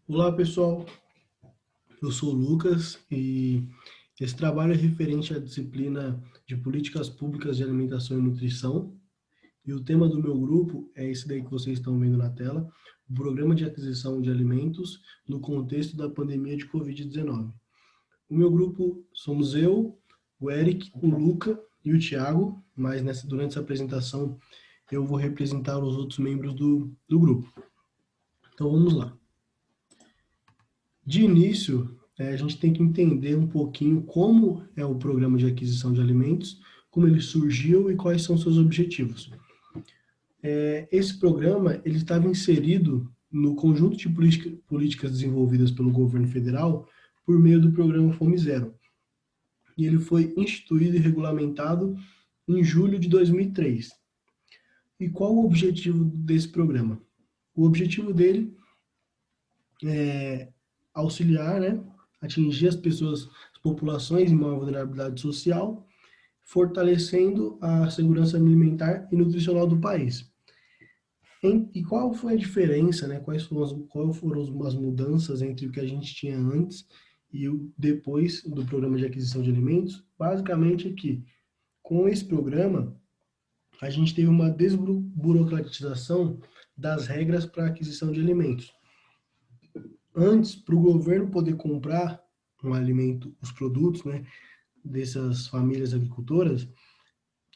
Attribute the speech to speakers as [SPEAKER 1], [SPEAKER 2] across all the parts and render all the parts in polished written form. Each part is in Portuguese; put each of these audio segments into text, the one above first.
[SPEAKER 1] Olá, pessoal. Eu sou o Lucas e esse trabalho é referente à disciplina de Políticas Públicas de Alimentação e Nutrição. E o tema do meu grupo é esse daí que vocês estão vendo na tela, o Programa de Aquisição de Alimentos no contexto da pandemia de Covid-19. O meu grupo somos eu, o Eric, o Luca e o Thiago, mas durante essa apresentação eu vou representar os outros membros do grupo. Então vamos lá. De início, a gente tem que entender um pouquinho como é o programa de aquisição de alimentos, como ele surgiu e quais são seus objetivos. Esse programa ele estava inserido no conjunto de políticas desenvolvidas pelo governo federal por meio do programa Fome Zero. E ele foi instituído e regulamentado em julho de 2003. E qual o objetivo desse programa? O objetivo dele é auxiliar, né, atingir as pessoas, as populações em maior vulnerabilidade social, fortalecendo a segurança alimentar e nutricional do país. E qual foi a diferença, né? Quais foram as mudanças entre o que a gente tinha antes e o depois do programa de aquisição de alimentos? Basicamente é que, com esse programa, a gente teve uma desburocratização das regras para a aquisição de alimentos. Antes, para o governo poder comprar um alimento, os produtos, né, dessas famílias agricultoras,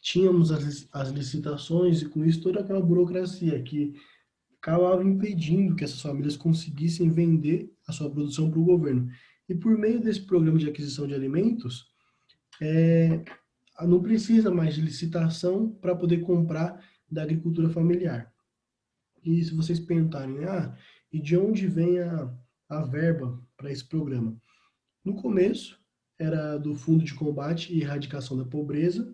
[SPEAKER 1] tínhamos as licitações e com isso toda aquela burocracia que acabava impedindo que essas famílias conseguissem vender a sua produção para o governo. E por meio desse programa de aquisição de alimentos, não precisa mais de licitação para poder comprar da agricultura familiar. E se vocês perguntarem, e de onde vem a verba para esse programa? No começo, era do Fundo de Combate e Erradicação da Pobreza,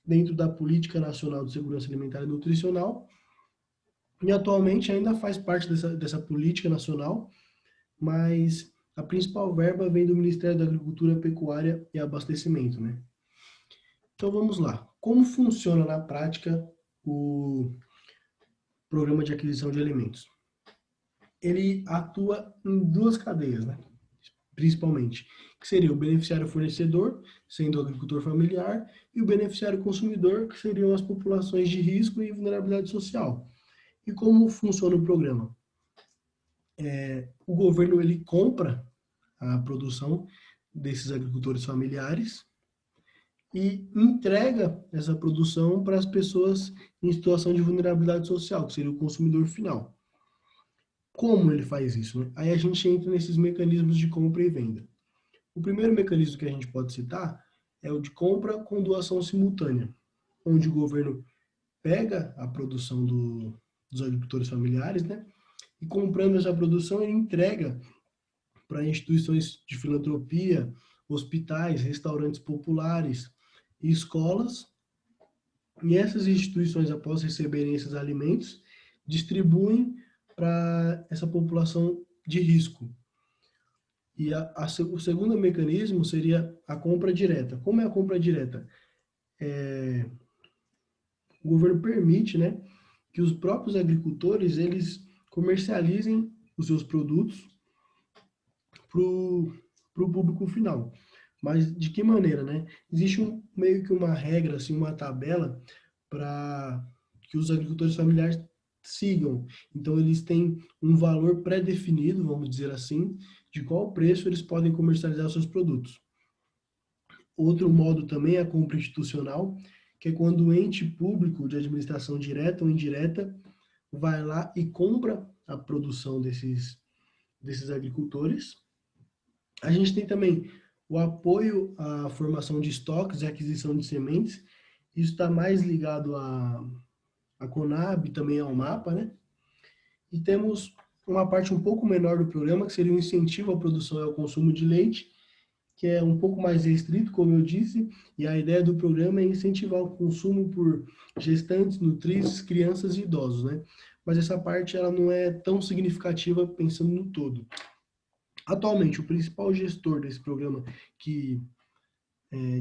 [SPEAKER 1] dentro da Política Nacional de Segurança Alimentar e Nutricional, e atualmente ainda faz parte dessa política nacional, mas a principal verba vem do Ministério da Agricultura, Pecuária e Abastecimento, né? Então vamos lá. Como funciona na prática o programa de aquisição de alimentos? Ele atua em duas cadeias, né? Principalmente, que seria o beneficiário fornecedor, sendo o agricultor familiar, e o beneficiário consumidor, que seriam as populações de risco e vulnerabilidade social. E como funciona o programa? O governo ele compra a produção desses agricultores familiares e entrega essa produção para as pessoas em situação de vulnerabilidade social, que seria o consumidor final. Como ele faz isso? Né? Aí a gente entra nesses mecanismos de compra e venda. O primeiro mecanismo que a gente pode citar é o de compra com doação simultânea, onde o governo pega a produção dos agricultores familiares, né? E comprando essa produção, ele entrega para instituições de filantropia, hospitais, restaurantes populares e escolas. E essas instituições, após receberem esses alimentos, distribuem para essa população de risco. E o segundo mecanismo seria a compra direta. Como é a compra direta? O governo permite, né, que os próprios agricultores eles comercializem os seus produtos para o público final. Mas de que maneira, né? Existe meio que uma regra, assim, uma tabela para que os agricultores familiares sigam. Então eles têm um valor pré-definido, vamos dizer assim, de qual preço eles podem comercializar seus produtos. Outro modo também é a compra institucional, que é quando o ente público de administração direta ou indireta vai lá e compra a produção desses agricultores. A gente tem também o apoio à formação de estoques e aquisição de sementes. Isso está mais ligado à Conab, também ao MAPA, né? E temos uma parte um pouco menor do programa, que seria o incentivo à produção e ao consumo de leite, que é um pouco mais restrito, como eu disse, e a ideia do programa é incentivar o consumo por gestantes, nutrizes, crianças e idosos, né? Mas essa parte ela não é tão significativa pensando no todo. Atualmente, o principal gestor desse programa que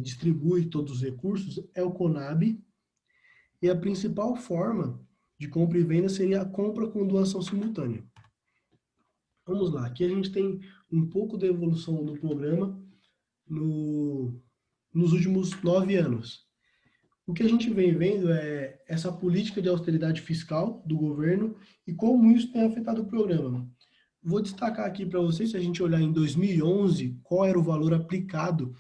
[SPEAKER 1] distribui todos os recursos é o Conab, e a principal forma de compra e venda seria a compra com doação simultânea. Vamos lá, aqui a gente tem um pouco da evolução do programa no, nos últimos 9 anos. O que a gente vem vendo é essa política de austeridade fiscal do governo e como isso tem afetado o programa. Vou destacar aqui para vocês, se a gente olhar em 2011, qual era o valor aplicado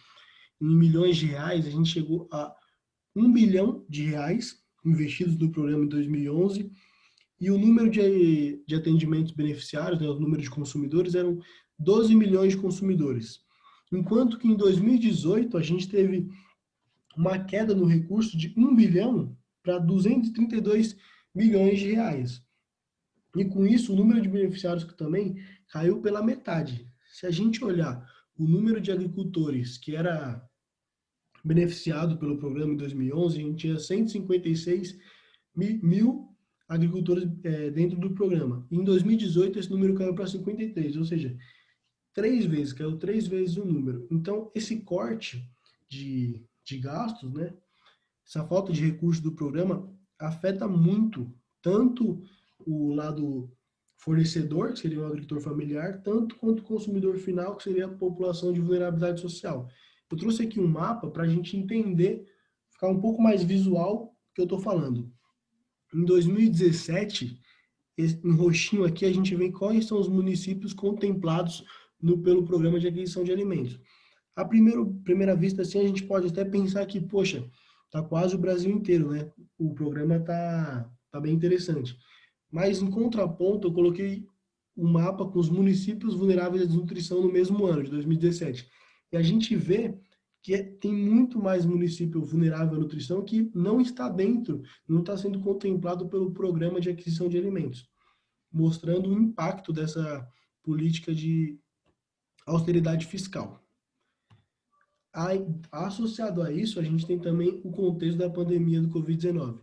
[SPEAKER 1] em milhões de reais, a gente chegou a 1 bilhão de reais investidos no programa em 2011 e o número de atendimentos beneficiários, né, o número de consumidores, eram 12 milhões de consumidores. Enquanto que em 2018 a gente teve uma queda no recurso de 1 bilhão para 232 milhões de reais. E com isso, o número de beneficiários que também caiu pela metade. Se a gente olhar o número de agricultores que era beneficiado pelo programa em 2011, a gente tinha 156 mil agricultores dentro do programa. Em 2018, esse número caiu para 53, ou seja, caiu 3 vezes o número. Então, esse corte de gastos, né, essa falta de recursos do programa afeta muito tanto o lado fornecedor, que seria o agricultor familiar, tanto quanto o consumidor final, que seria a população de vulnerabilidade social. Eu trouxe aqui um mapa para a gente entender, ficar um pouco mais visual o que eu estou falando. Em 2017, em roxinho aqui, a gente vê quais são os municípios contemplados pelo programa de aquisição de alimentos. À primeira vista, assim, a gente pode até pensar que, poxa, tá quase o Brasil inteiro, né? O programa tá bem interessante. Mas, em contraponto, eu coloquei um mapa com os municípios vulneráveis à desnutrição no mesmo ano, de 2017. E a gente vê que tem muito mais município vulnerável à nutrição que não está dentro, não está sendo contemplado pelo programa de aquisição de alimentos, mostrando o impacto dessa política de austeridade fiscal. Associado a isso, a gente tem também o contexto da pandemia do Covid-19.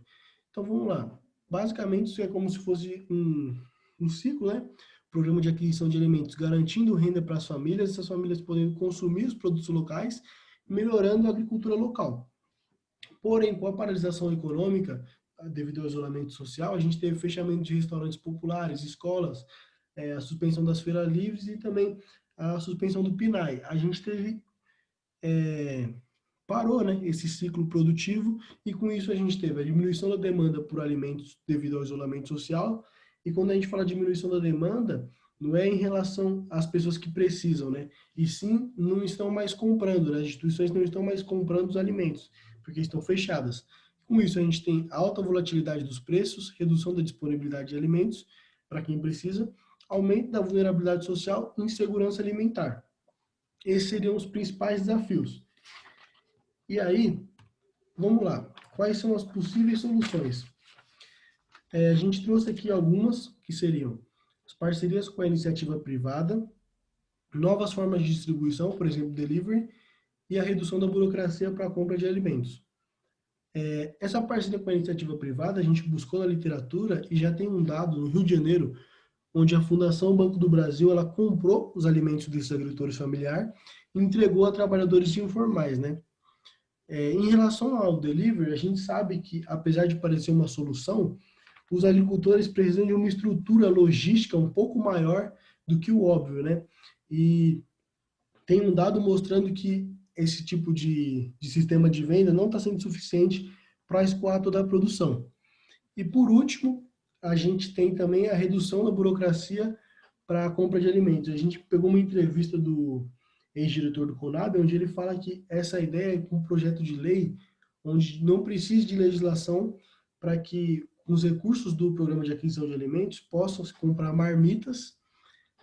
[SPEAKER 1] Então vamos lá. Basicamente, isso é como se fosse um ciclo, né? Programa de aquisição de alimentos garantindo renda para as famílias, essas famílias podendo consumir os produtos locais, melhorando a agricultura local. Porém, com a paralisação econômica, devido ao isolamento social, a gente teve fechamento de restaurantes populares, escolas, a suspensão das feiras livres e também a suspensão do PNAE. A gente teve parou, né, esse ciclo produtivo e com isso a gente teve a diminuição da demanda por alimentos devido ao isolamento social. E quando a gente fala de diminuição da demanda, não é em relação às pessoas que precisam, né? E sim, não estão mais comprando, né? As instituições não estão mais comprando os alimentos, porque estão fechadas. Com isso, a gente tem alta volatilidade dos preços, redução da disponibilidade de alimentos para quem precisa, aumento da vulnerabilidade social e insegurança alimentar. Esses seriam os principais desafios. E aí, vamos lá. Quais são as possíveis soluções? A gente trouxe aqui algumas que seriam as parcerias com a iniciativa privada, novas formas de distribuição, por exemplo, delivery, e a redução da burocracia para a compra de alimentos. Essa parceria com a iniciativa privada, a gente buscou na literatura e já tem um dado no Rio de Janeiro, onde a Fundação Banco do Brasil ela comprou os alimentos desses agricultores familiares e entregou a trabalhadores informais, né? Em relação ao delivery, a gente sabe que, apesar de parecer uma solução, os agricultores precisam de uma estrutura logística um pouco maior do que o óbvio, né? E tem um dado mostrando que esse tipo de sistema de venda não está sendo suficiente para escoar toda a produção. E por último, a gente tem também a redução da burocracia para a compra de alimentos. A gente pegou uma entrevista do ex-diretor do Conab, onde ele fala que essa ideia é um projeto de lei onde não precisa de legislação para que os recursos do programa de aquisição de alimentos possam se comprar marmitas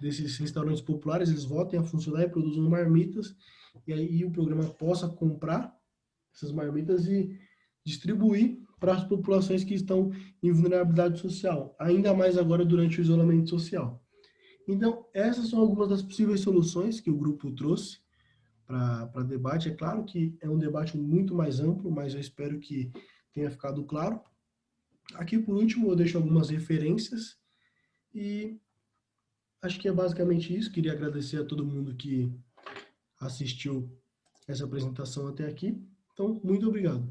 [SPEAKER 1] desses restaurantes populares, eles voltem a funcionar e produzam marmitas, e aí o programa possa comprar essas marmitas e distribuir para as populações que estão em vulnerabilidade social, ainda mais agora durante o isolamento social. Então, essas são algumas das possíveis soluções que o grupo trouxe para debate. É claro que é um debate muito mais amplo, mas eu espero que tenha ficado claro. Aqui, por último, eu deixo algumas referências e acho que é basicamente isso. Queria agradecer a todo mundo que assistiu essa apresentação até aqui. Então, muito obrigado.